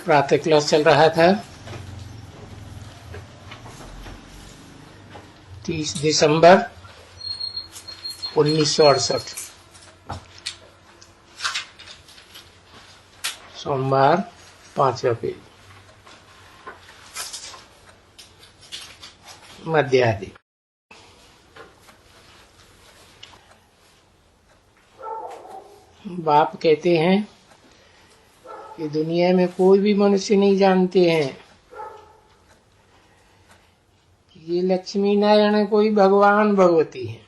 प्रातः क्लास चल रहा था। 30 दिसंबर 1968 सोमवार, 5वां पेज, मध्यादि। बाप कहते हैं कि दुनिया में कोई भी मनुष्य नहीं जानते हैं कि ये लक्ष्मी नारायण कोई भगवान भगवती है।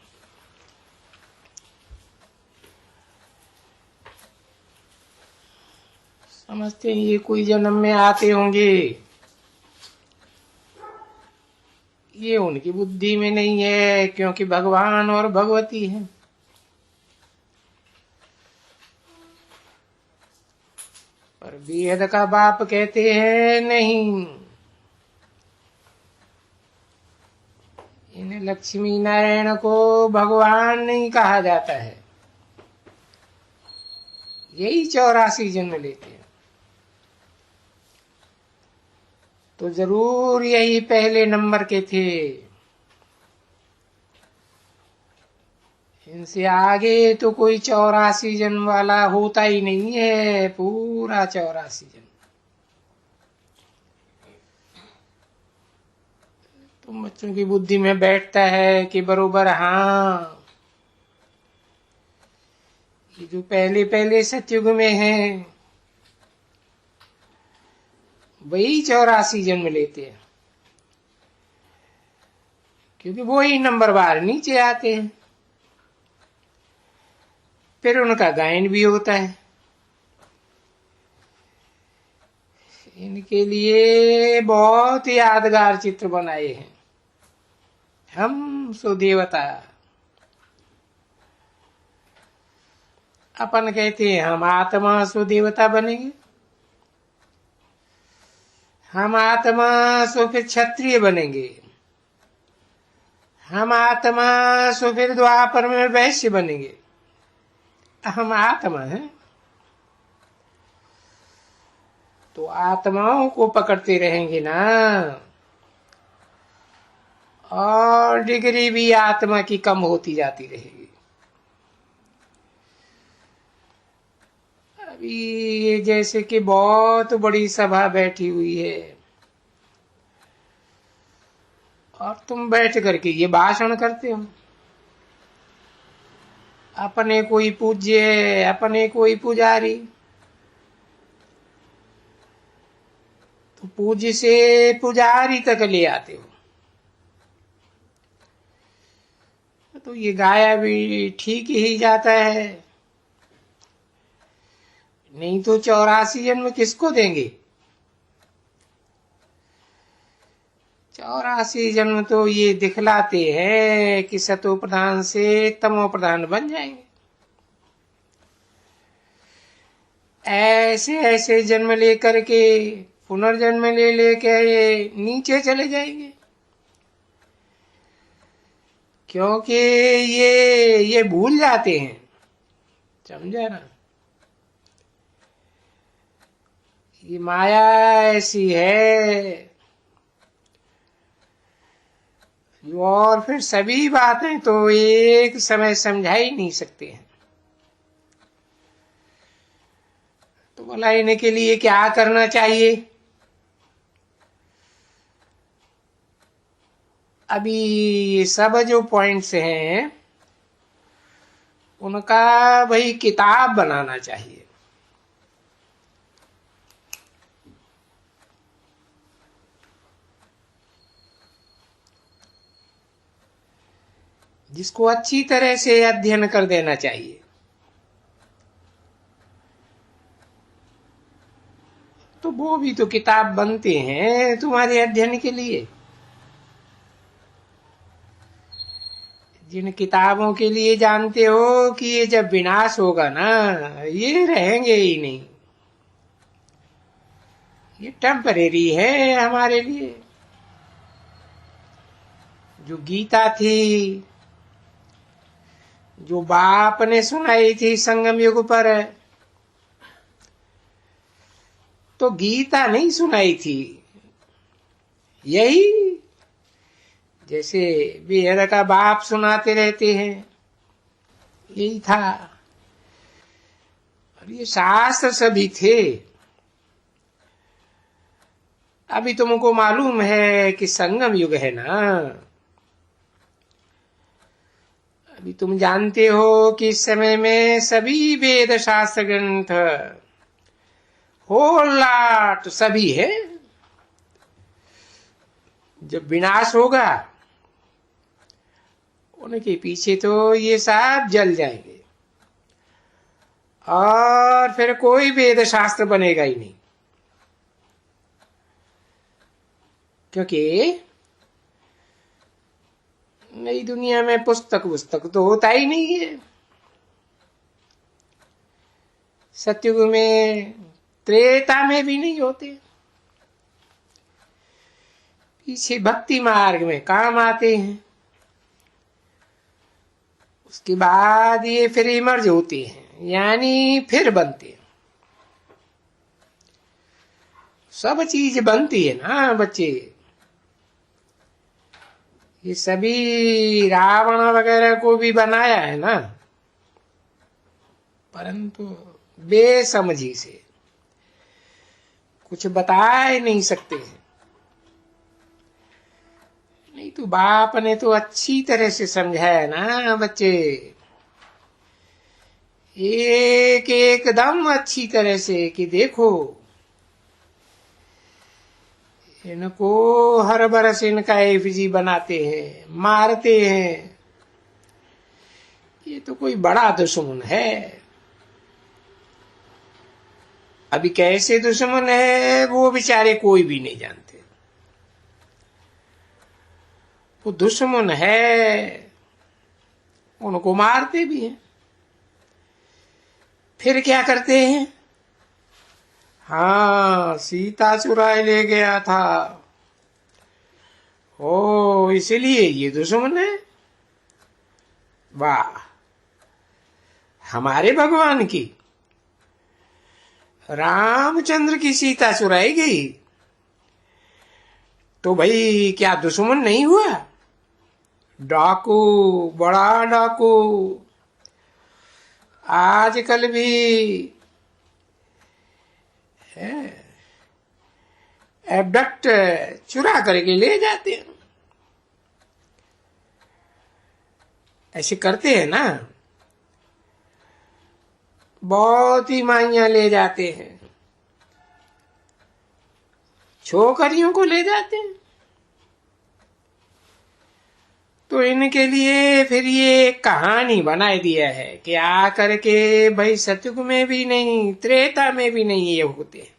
समझते हैं ये कोई जन्म में आते होंगे, ये उनकी बुद्धि में नहीं है, क्योंकि भगवान और भगवती है। पर वेद का बाप कहते हैं नहीं, इन लक्ष्मी नारायण को भगवान नहीं कहा जाता है। यही 84 जन्म लेते हैं, तो जरूर यही पहले नंबर के थे। इनसे आगे तो कोई 84 जन्म वाला होता ही नहीं है, पूरा 84 जन्म। तो बच्चों की बुद्धि में बैठता है कि बरोबर हाँ, ये जो पहले पहले सतयुग में है वही 84 जन्म लेते हैं, क्योंकि वो ही नंबर बार नीचे आते हैं। फिर उनका गायन भी होता है। इनके लिए बहुत यादगार चित्र बनाए हैं। हम सो देवता, अपन कहते हैं हम आत्मा सो देवता बनेंगे, हम आत्मा सो फिर क्षत्रिय बनेंगे, हम आत्मा सो फिर द्वापर में वैश्य बनेंगे। हम आत्मा हैं, तो आत्माओं को पकड़ते रहेंगे ना, और डिग्री भी आत्मा की कम होती जाती रहेगी। अभी ये जैसे कि बहुत बड़ी सभा बैठी हुई है और तुम बैठ करके ये भाषण करते हो, अपने कोई पूज्य, अपने कोई पुजारी, तो पूज्य से पुजारी तक ले आते हो। तो ये गाया भी ठीक ही जाता है, नहीं तो 84 जन्म किसको देंगे? 84 जन्म तो ये दिखलाते हैं कि सतो प्रधान से तमो प्रधान बन जाएंगे। ऐसे ऐसे जन्म लेकर के पुनर्जन्म ले लेके नीचे चले जाएंगे, क्योंकि ये भूल जाते हैं। समझा ना? ये माया ऐसी है। और फिर सभी बातें तो एक समय समझा ही नहीं सकते हैं। तो बोला इन्हें के लिए क्या करना चाहिए? अभी सब जो पॉइंट्स हैं उनका भाई किताब बनाना चाहिए। जिसको अच्छी तरह से अध्ययन कर देना चाहिए। तो वो भी तो किताब बनते हैं तुम्हारे अध्ययन के लिए। जिन किताबों के लिए जानते हो कि ये जब विनाश होगा ना, ये रहेंगे ही नहीं, ये टेम्परेरी है हमारे लिए। जो गीता थी, जो बाप ने सुनाई थी संगम युग पर, तो गीता नहीं सुनाई थी, यही जैसे बेहर का बाप सुनाते रहते हैं, यही था। और ये शास्त्र सभी थे। अभी तुमको मालूम है कि संगम युग है ना। अभी तुम जानते हो कि इस समय में सभी वेद शास्त्र ग्रंथ होल लाट सभी है। जब विनाश होगा उनके पीछे तो ये सब जल जाएंगे और फिर कोई वेद शास्त्र बनेगा ही नहीं, क्योंकि नई दुनिया में पुस्तक तो होता ही नहीं है। सतयुग में, त्रेता में भी नहीं होते। पीछे भक्ति मार्ग में काम आते हैं, उसके बाद ये फिर इमर्ज होते हैं, यानी फिर बनते हैं। सब चीज बनती है ना बच्चे। ये सभी रावण वगैरह को भी बनाया है ना, परंतु बेसमझी से कुछ बता ही नहीं सकते हैं। नहीं तो बाप ने तो अच्छी तरह से समझाया ना बच्चे, एक एकदम अच्छी तरह से कि देखो इनको हर बरस इनका एफजी बनाते हैं, मारते हैं। ये तो कोई बड़ा दुश्मन है। अभी कैसे दुश्मन है वो बेचारे कोई भी नहीं जानते। वो दुश्मन है, उनको मारते भी हैं। फिर क्या करते हैं? हाँ, सीता चुराए ले गया था, ओ इसलिए ये दुश्मन है। वाह, हमारे भगवान की, रामचंद्र की सीता चुराई गई तो भाई क्या दुश्मन नहीं हुआ? डाकू, बड़ा डाकू। आजकल भी एबडक्ट चुरा करके ले जाते हैं, ऐसे करते हैं ना। बहुत ही माइयां ले जाते हैं, छोकरियों को ले जाते हैं। तो इनके लिए फिर ये कहानी बनाई दिया है कि आकर के भाई सतयुग में भी नहीं, त्रेता में भी नहीं ये होते।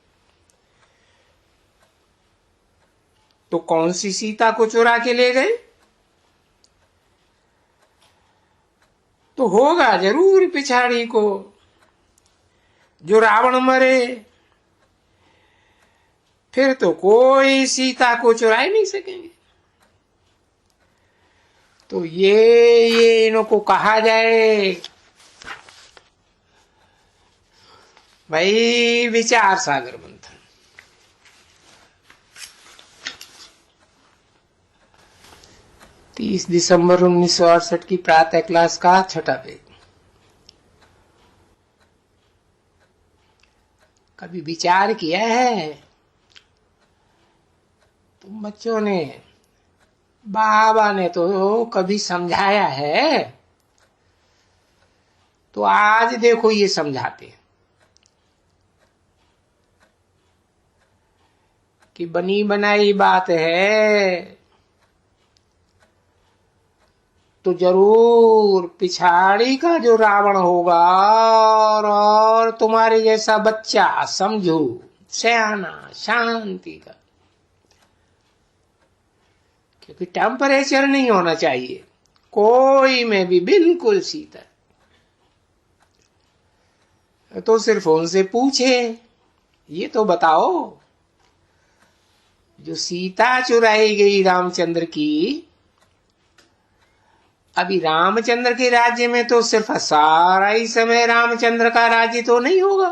तो कौन सी सीता को चुरा के ले गए? तो होगा जरूर पिछाड़ी को, जो रावण मरे फिर तो कोई सीता को चुरा ही नहीं सकेंगे। तो ये इनको कहा जाए भाई विचार सागर मंथन। 30 दिसंबर 1968 की प्रातः क्लास का छठा पेज। कभी विचार किया है तुम बच्चों ने? बाबा ने तो कभी समझाया है, तो आज देखो ये समझाते हैं कि बनी बनाई बात है तो जरूर पिछाड़ी का जो रावण होगा और तुम्हारे जैसा बच्चा समझो, सयाना, शांति का, क्योंकि टेम्परेचर नहीं होना चाहिए कोई में भी, बिल्कुल शीतल। तो सिर्फ उनसे पूछे, ये तो बताओ जो सीता चुराई गई रामचंद्र की, अभी रामचंद्र के राज्य में तो सिर्फ सारा ही समय रामचंद्र का राज्य तो नहीं होगा।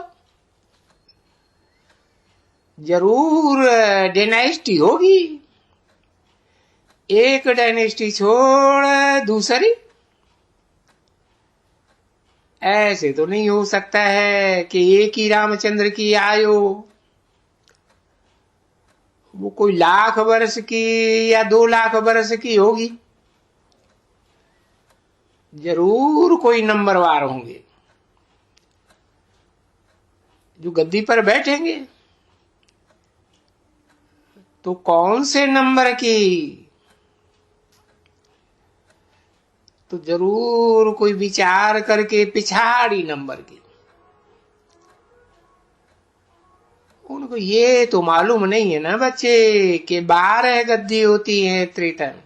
जरूर डायनेस्टी होगी, एक डायनेस्टी छोड़ दूसरी। ऐसे तो नहीं हो सकता है कि एक ही रामचंद्र की आयु वो कोई लाख वर्ष की या 2 लाख वर्ष की होगी। जरूर कोई नंबरवार होंगे जो गद्दी पर बैठेंगे। तो कौन से नंबर की? तो जरूर कोई विचार करके पिछाड़ी नंबर की। उनको ये तो मालूम नहीं है ना बच्चे कि 12 गद्दी होती है त्रेता में।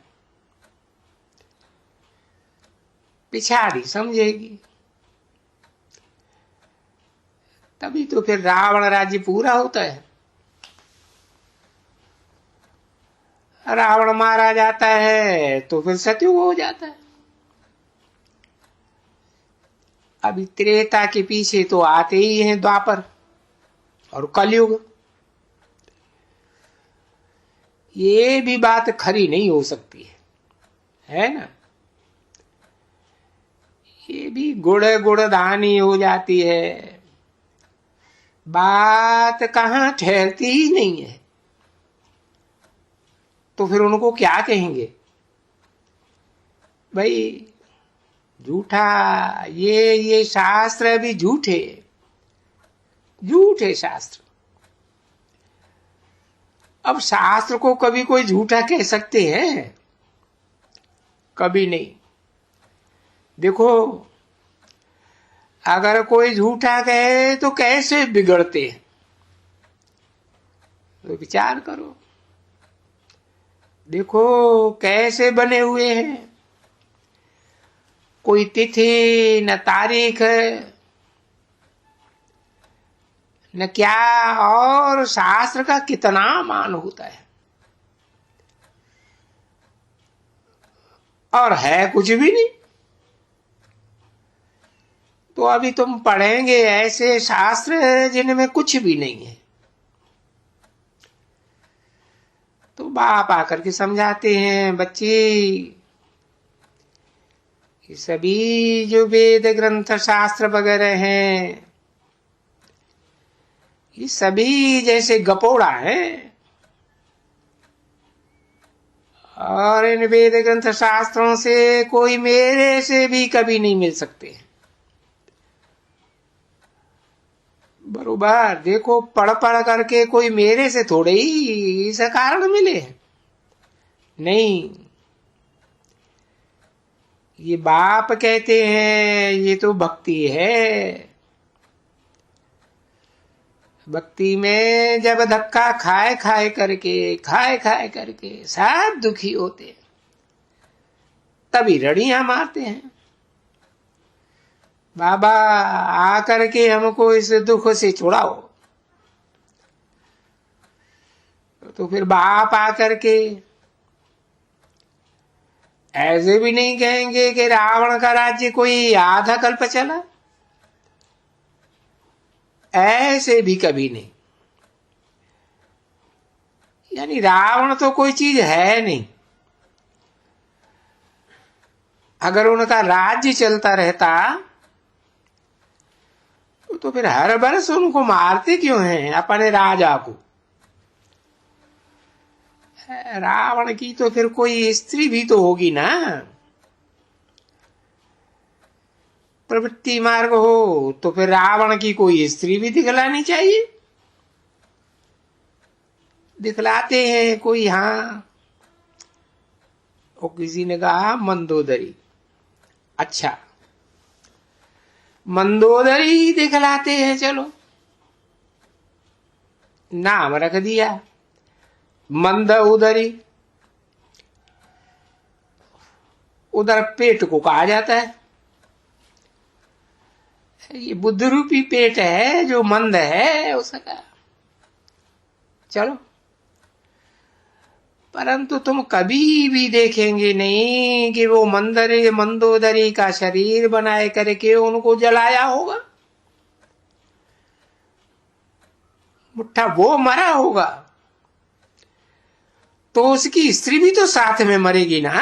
पिछाड़ी समझेगी तभी तो फिर रावण राज्य पूरा होता है। रावण मारा जाता है तो फिर सतयुग हो जाता है। अभी त्रेता के पीछे तो आते ही हैं द्वापर और कलयुग। ये भी बात खरी नहीं हो सकती है ना? ये भी गुड़ धानी हो जाती है, बात कहां ठहरती ही नहीं है। तो फिर उनको क्या कहेंगे भाई? झूठा, ये शास्त्र भी झूठे शास्त्र। अब शास्त्र को कभी कोई झूठा कह सकते हैं? कभी नहीं। देखो, अगर कोई झूठा कहे तो कैसे बिगड़ते हैं, तो विचार करो। देखो कैसे बने हुए हैं, कोई तिथि न तारीख न क्या, और शास्त्र का कितना मान होता है, और है कुछ भी नहीं। तो अभी तुम पढ़ेंगे ऐसे शास्त्र जिनमें कुछ भी नहीं है। तो बाप आकर के समझाते हैं, बच्चे ये सभी जो वेद ग्रंथ शास्त्र वगैरह हैं, ये सभी जैसे गपोड़ा है, और इन वेद ग्रंथ शास्त्रों से कोई मेरे से भी कभी नहीं मिल सकते। बरोबर देखो, पढ़ करके कोई मेरे से थोड़े ही इस कारण मिले नहीं। ये बाप कहते हैं ये तो भक्ति है। भक्ति में जब धक्का खाए करके सब दुखी होते, तभी रड़ियां मारते हैं, बाबा आकर के हमको इस दुख से छुड़ाओ। तो फिर बाप आकर के ऐसे भी नहीं कहेंगे कि रावण का राज्य कोई आधा कल्प चला, ऐसे भी कभी नहीं। यानी रावण तो कोई चीज है नहीं। अगर उनका राज्य चलता रहता तो फिर हर वर्ष उनको मारते क्यों हैं अपने राजा को? रावण की तो फिर कोई स्त्री भी तो होगी ना। प्रवृत्ति मार्ग हो तो फिर रावण की कोई स्त्री भी दिखलानी चाहिए। दिखलाते हैं कोई, हाँ, और किसी ने कहा मंदोदरी। अच्छा, मंदोदरी दिखलाते हैं, चलो नाम रख दिया मंद उदरी। उधर पेट को कहा जाता है, ये बुद्ध रूपी पेट है जो मंद है उसका। चलो, परंतु तुम कभी भी देखेंगे नहीं कि वो मंदोदरी का शरीर बनाए करके उनको जलाया होगा। मुट्ठा वो मरा होगा तो उसकी स्त्री भी तो साथ में मरेगी ना।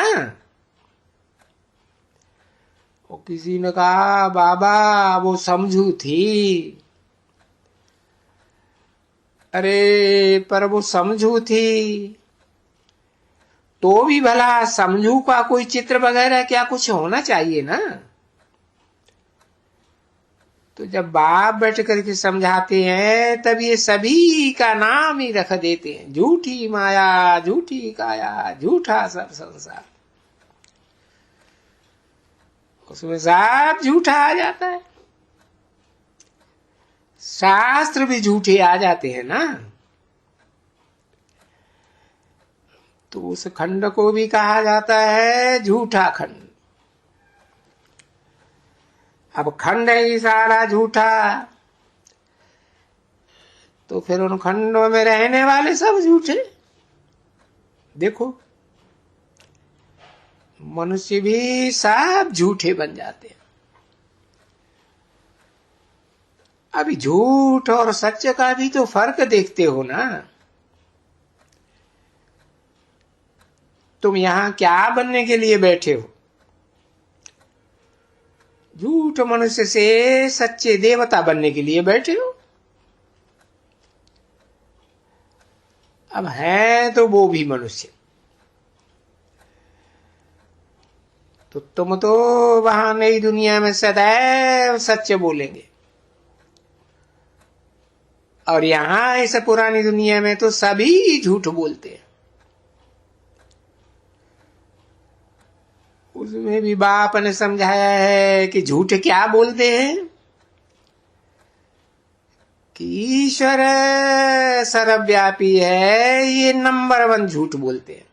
वो किसी ने कहा बाबा वो समझू थी। अरे पर वो समझू थी तो भी भला समझू का कोई चित्र वगैरह क्या कुछ होना चाहिए ना। तो जब बाप बैठ करके समझाते हैं तब ये सभी का नाम ही रख देते हैं, झूठी माया झूठी काया झूठा सब संसार। उसमें सब झूठा आ जाता है, शास्त्र भी झूठे आ जाते हैं ना। तो उस खंड को भी कहा जाता है झूठा खंड। अब खंड ही सारा झूठा तो फिर उन खंडों में रहने वाले सब झूठे। देखो मनुष्य भी सब झूठे बन जाते हैं। अभी झूठ और सच का भी तो फर्क देखते हो ना। तुम यहां क्या बनने के लिए बैठे हो? झूठ मनुष्य से सच्चे देवता बनने के लिए बैठे हो। अब है तो वो भी मनुष्य, तो तुम तो वहां नई दुनिया में सदैव सच बोलेंगे और यहां इस पुरानी दुनिया में तो सभी झूठ बोलते हैं। उसमें भी बाप ने समझाया है कि झूठ क्या बोलते हैं कि ईश्वर सर्वव्यापी है, ये नंबर 1 झूठ बोलते हैं।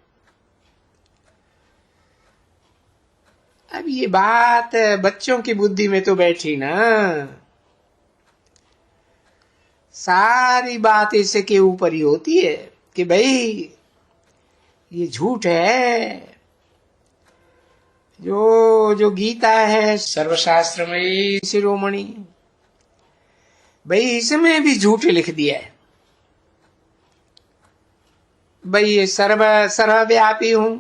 अब ये बात बच्चों की बुद्धि में तो बैठी ना, सारी बात इसके ऊपर ही होती है कि भाई ये झूठ है। जो गीता है सर्वशास्त्र में शिरोमणि, भाई इसमें भी झूठ लिख दिया है। भाई ये सर्वव्यापी हूं।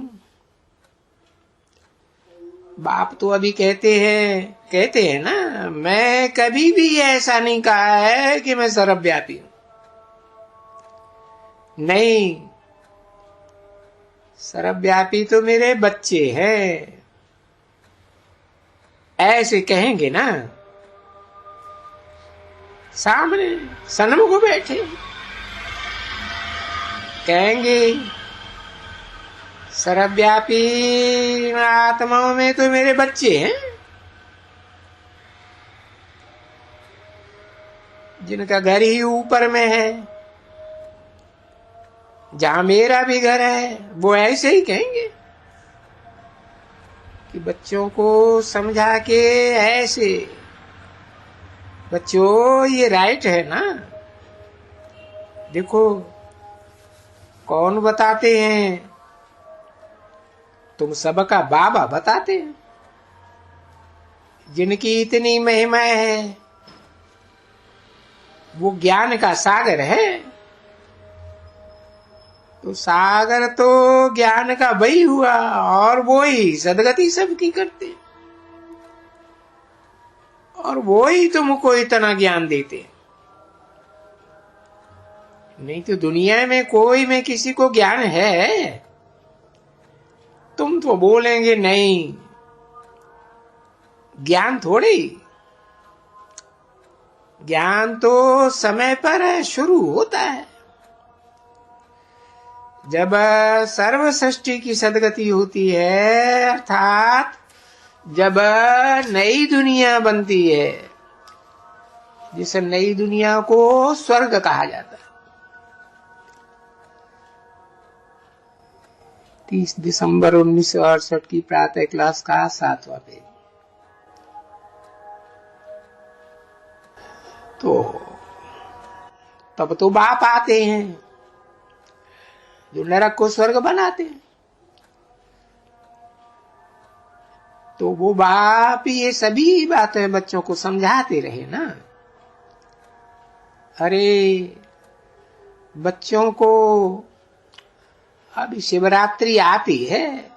बाप तो अभी कहते हैं ना, मैं कभी भी ऐसा नहीं कहा है कि मैं सर्वव्यापी हूं। नहीं, सर्वव्यापी तो मेरे बच्चे हैं, ऐसे कहेंगे ना। सामने सन्मुख बैठे कहेंगे सर्वव्यापी आत्माओं में तो मेरे बच्चे हैं, जिनका घर ही ऊपर में है, जहां मेरा भी घर है। वो ऐसे ही कहेंगे कि बच्चों को समझा के ऐसे, बच्चों ये राइट है ना। देखो कौन बताते हैं, तुम सबका बाबा बताते हैं, जिनकी इतनी महिमा है, वो ज्ञान का सागर है। तो सागर तो ज्ञान का वही हुआ और वो ही सदगति सबकी करते और वो ही तुमको इतना ज्ञान देते। नहीं तो दुनिया में कोई में किसी को ज्ञान है? तुम तो बोलेंगे नहीं, ज्ञान थोड़ी। ज्ञान तो समय पर शुरू होता है, जब सर्व सृष्टि की सदगति होती है, अर्थात जब नई दुनिया बनती है, जिस नई दुनिया को स्वर्ग कहा जाता है। 30 दिसंबर 1968 की प्रातः क्लास का 7वां पेज। तो तब तो बाप आते हैं जो नरक को स्वर्ग बनाते हैं। तो वो बाप ये सभी बातें बच्चों को समझाते रहे ना। अरे बच्चों को अभी शिवरात्रि आती है,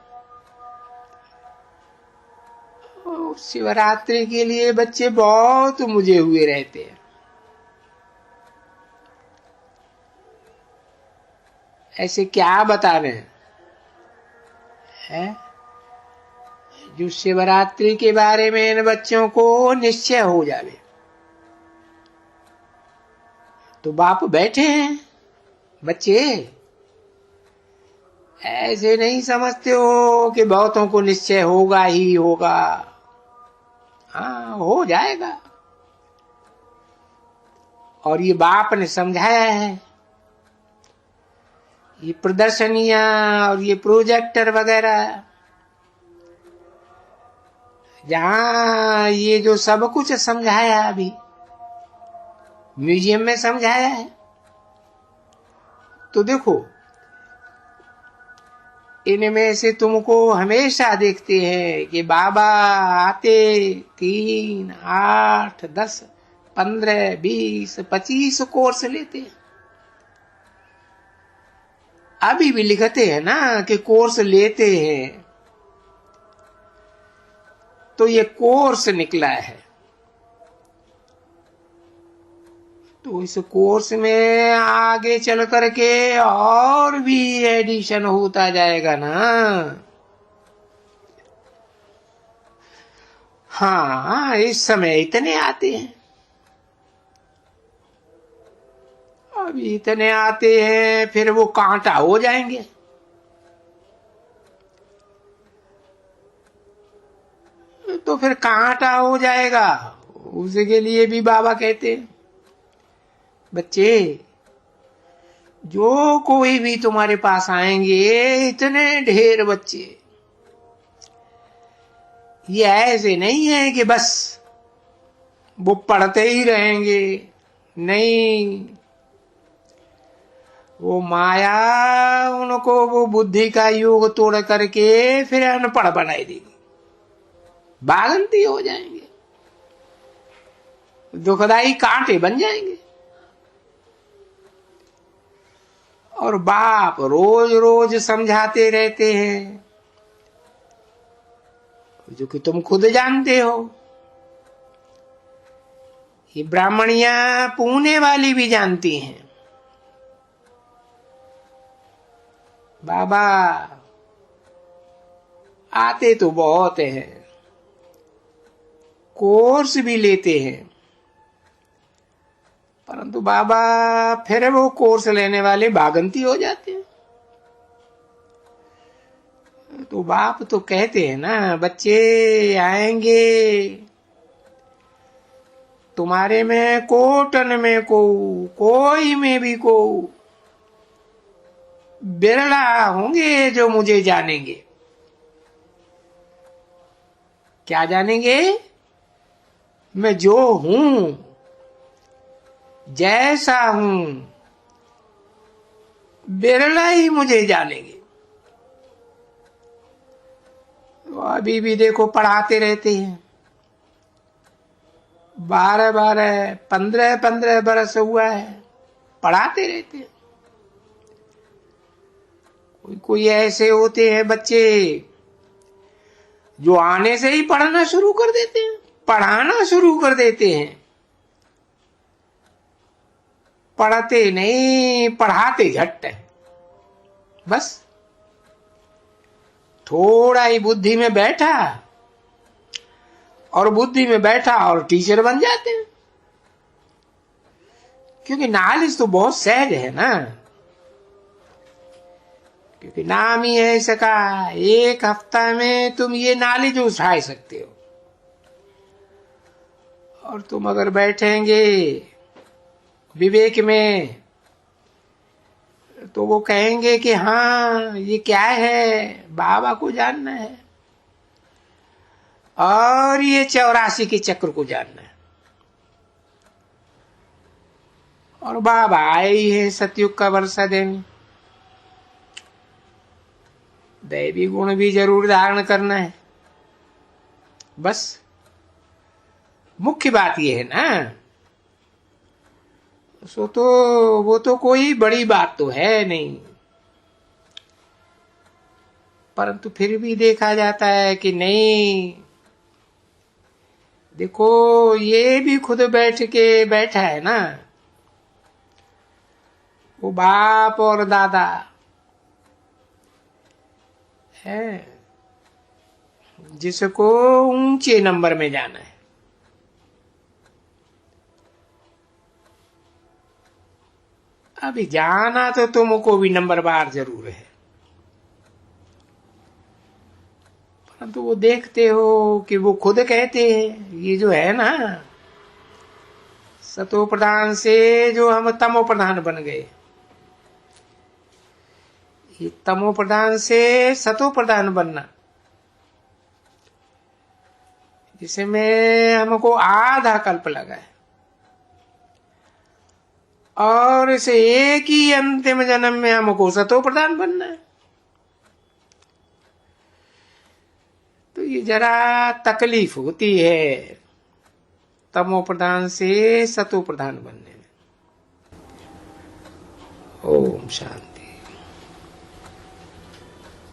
शिवरात्रि के लिए बच्चे बहुत मुझे हुए रहते हैं। ऐसे क्या बता रहे हैं? जो शिवरात्रि के बारे में इन बच्चों को निश्चय हो जावे, तो बाप बैठे हैं। बच्चे ऐसे नहीं समझते हो कि बहुतों को निश्चय होगा ही होगा। हाँ, हो जाएगा। और ये बाप ने समझाया है। ये प्रदर्शनियां और ये प्रोजेक्टर वगैरह, जहां ये जो सब कुछ समझाया अभी म्यूजियम में समझाया है, तो देखो इनमें से तुमको हमेशा देखते हैं कि बाबा आते 3, 8, 10, 15, 20, 25 कोर्स लेते हैं। अभी भी लिखते हैं ना कि कोर्स लेते हैं, तो ये कोर्स निकला है। तो इस कोर्स में आगे चल करके और भी एडिशन होता जाएगा ना। हाँ, इस समय इतने आते हैं, अभी इतने आते हैं, फिर वो कांटा हो जाएंगे। तो फिर कांटा हो जाएगा, उसके लिए भी बाबा कहते हैं, बच्चे जो कोई भी तुम्हारे पास आएंगे, इतने ढेर बच्चे, ये ऐसे नहीं है कि बस वो पढ़ते ही रहेंगे। नहीं, वो माया उनको वो बुद्धि का योग तोड़ करके फिर अनपढ़ बनाई देगी, बागंती हो जाएंगे, दुखदाई कांटे बन जाएंगे। और बाप रोज रोज समझाते रहते हैं, जो कि तुम खुद जानते हो। ये ब्राह्मणियां पुणे वाली भी जानती हैं। बाबा आते तो बहुत हैं, कोर्स भी लेते हैं, परंतु बाबा फिर वो कोर्स लेने वाले बागंती हो जाते हैं। तो बाप तो कहते हैं ना, बच्चे आएंगे तुम्हारे में कोटन में कोई में भी बिरला होंगे जो मुझे जानेंगे। क्या जानेंगे? मैं जो हूं, जैसा हूं, बिरला ही मुझे जानेंगे। तो अभी भी देखो पढ़ाते रहते हैं, 12-12, 15-15 बरस हुआ है, पढ़ाते रहते हैं। कोई ऐसे होते हैं बच्चे जो आने से ही पढ़ना शुरू कर देते हैं, पढ़ाना शुरू कर देते हैं। पढ़ते नहीं, पढ़ाते झट है। बस थोड़ा ही बुद्धि में बैठा, और बुद्धि में बैठा और टीचर बन जाते हैं। क्योंकि नॉलेज तो बहुत सहज है ना, क्योंकि नाम ही है इसका, एक हफ्ता में तुम ये नॉलेज उठा सकते हो। और तुम अगर बैठेंगे विवेक में, तो वो कहेंगे कि हाँ ये क्या है, बाबा को जानना है, और ये 84 के चक्र को जानना है। और बाबा आए ही है सतयुग का वर्षा देने। दैवी गुण भी जरूर धारण करना है। बस मुख्य बात यह है ना, वो तो कोई बड़ी बात तो है नहीं, परंतु फिर भी देखा जाता है कि नहीं, देखो ये भी खुद बैठा है ना, वो बाप और दादा है जिसको ऊंचे नंबर में जाना है। अभी जाना तो तुमको भी नंबर बार जरूर है, परंतु वो देखते हो कि वो खुद कहते हैं ये जो है ना, सतो प्रधान से जो हम तमो प्रधान बन गए, ये तमो प्रधान से सतो प्रधान बनना, जिसमें हमको आधा कल्प लगा है, और इसे एक ही अंतिम जन्म में हमको सतो प्रधान बनना है। तो ये जरा तकलीफ होती है तमो प्रधान से सतो प्रधान बनने में। ओम शांति।